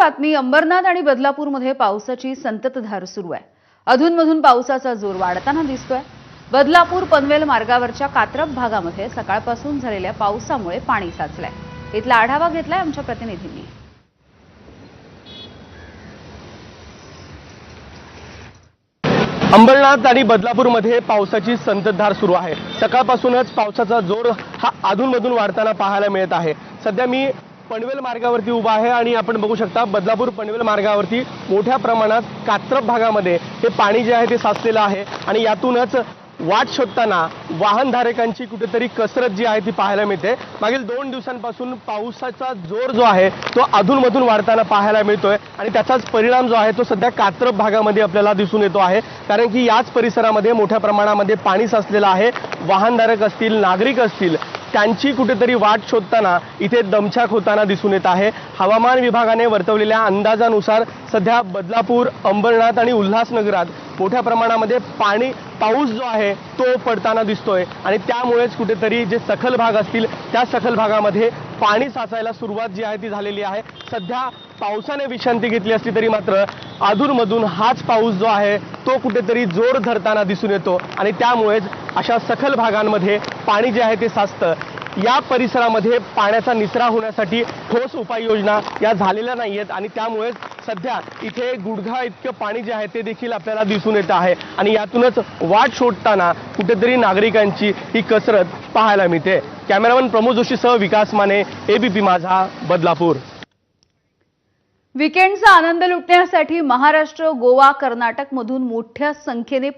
बातमी अंबरनाथ आणि बदलापूरमध्ये पावसाची संततधार सुरू आहे। अधूनमधून पावसाचा जोर वाढताना दिसतोय। बदलापूर पनवेल मार्गावरच्या कात्रप भागामध्ये सकाळपासून झालेल्या पावसामुळे पाणी साचलंय। इथला आढावा घेतलाय आमच्या प्रतिनिधींनी। अंबरनाथ आणि बदलापूरमध्ये पावसाची संततधार सुरू आहे। सकाळपासूनच पावसाचा जोर हा अधूनमधून वाढताना पाहायला मिळत आहे। सध्या मी पनवेल मार्गावरती उभा आहे आणि आपण बघू शकता बदलापूर पनवेल मार्गावरती मोठ्या प्रमाणात कात्रप भागामध्ये हे पाणी जे आहे ते साचलेलं आहे आणि यातूनच वाट शोधताना वाहनधारकांची कुठेतरी कसरत जी आहे ती पाहायला मिळते। मागील 2 दिवसांपासून पावसाचा जोर जो आहे तो अधूनमधून वाढताना पाहायला मिळतोय आणि त्याचाच परिणाम जो आहे तो सध्या कात्रप भागामध्ये आपल्याला दिसून येतो आहे। कारण की याच परिसरामध्ये मोठ्या प्रमाणामध्ये पाणी साचलेलं आहे। वाहनधारक असतील, नागरिक असतील, त्यांची कुठेतरी वाट शोधताना इथे दमछाक होताना दिसून येत आहे। हवामान विभागाने वर्तवलेल्या अंदाजानुसार सध्या बदलापूर, अंबरनाथ आणि उल्हासनगरात मोठ्या प्रमाणामध्ये पाऊस जो आहे तो पडताना दिसतोय आणि त्यामुळेच कुठेतरी जे सखल भाग असतील त्या सखल भागामध्ये पाणी साचायला सुरुवात जी आहे ती झालेली आहे। सध्या पावसाने विश्रांती घेतली असली तरी मात्र अधूनमधून हाच पाऊस जो आहे तो कुठेतरी जोर धरताना दिसून येतो आणि त्यामुळेच अशा सखल भागांमध्ये पाणी जे आहे ते साचतं। या परिसरामध्ये पाण्याचा निचरा होण्यासाठी ठोस उपाययोजना या झालेल्या नाहीयेत आणि त्यामुळेच सध्या इथे गुडघा इतकं पाणी जे आहे ते देखील आपल्याला दिसून येत आहे आणि यातूनच वाट शोधताना कुठेतरी नागरिकांची ही कसरत पाहायला मिळते। कॅमेरामन प्रमोद जोशीसह विकास माने, एबीपी माझा, बदलापूर। वीकेंडचा आनंद लुटण्यासाठी महाराष्ट्र, गोवा, कर्नाटक मधून मोठ्या संख्येने